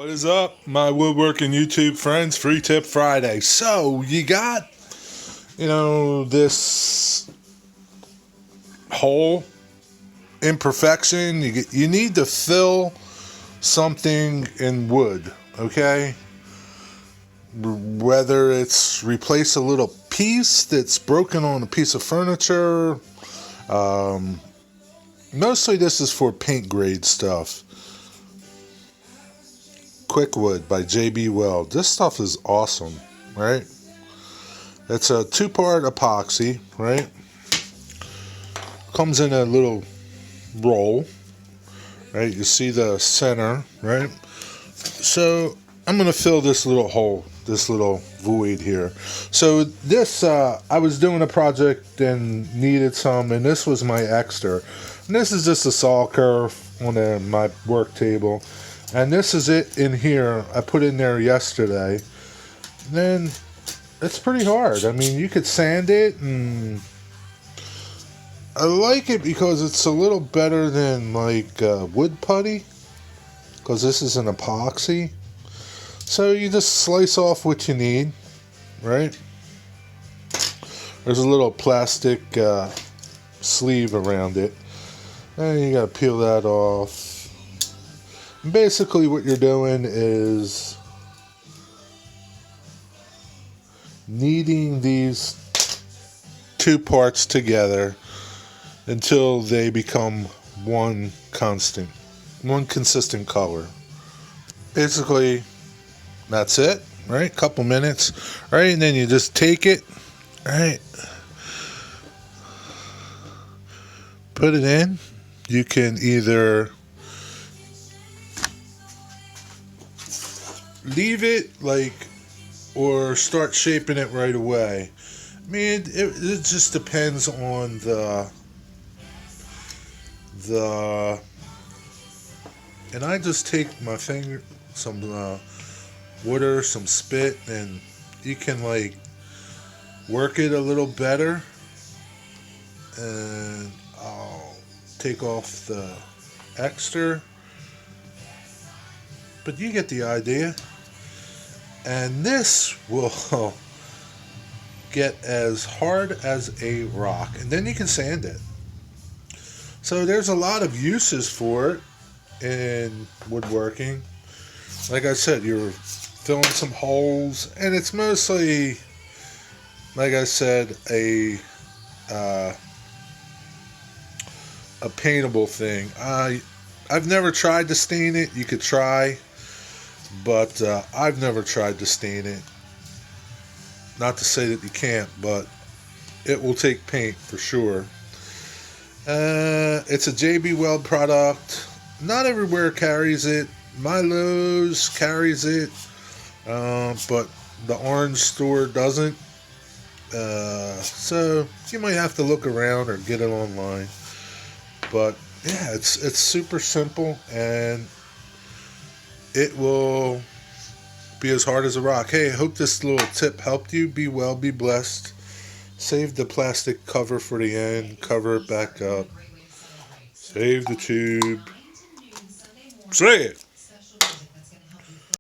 What is up, my woodworking YouTube friends? Free Tip Friday. So, you got, this hole imperfection. You need to fill something in wood, okay? Whether it's replace a little piece that's broken on a piece of furniture. Mostly this is for paint grade stuff. Quickwood by JB Weld. This stuff is awesome, right? It's a 2-part epoxy, right? Comes in a little roll, right? You see the center, right? So I'm going to fill this little hole, this little void here. So this, I was doing a project and needed some, and this was my extra. And this is just a saw curve on my work table. And this is it in here. I put in there yesterday. And then it's pretty hard. I mean, you could sand it, and I like it because it's a little better than like wood putty, because this is an epoxy. So you just slice off what you need, right? There's a little plastic sleeve around it, and you gotta peel that off. Basically what you're doing is kneading these two parts together until they become one consistent color. Basically, that's it, right? Couple minutes, right? And then you just take it, right? Put it in. You can either leave it or start shaping it right away. I mean, it just depends on the and I just take my finger, some water, some spit, and you can work it a little better, and I'll take off the extra, but you get the idea. And this will get as hard as a rock, and then you can sand it. So there's a lot of uses for it in woodworking. Like I said, you're filling some holes, and it's mostly, like I said, a paintable thing. I've never tried to stain it. You could try, but I've never tried to stain it. Not to say that you can't, but it will take paint for sure. It's a JB Weld product. Not everywhere carries it. My Lowe's carries it, but the orange store doesn't. So you might have to look around or get it online. But yeah, it's super simple, and it will be as hard as a rock. Hey, I hope this little tip helped you. Be well, be blessed. Save the plastic cover for the end. Cover it back up. Save the tube. Say it.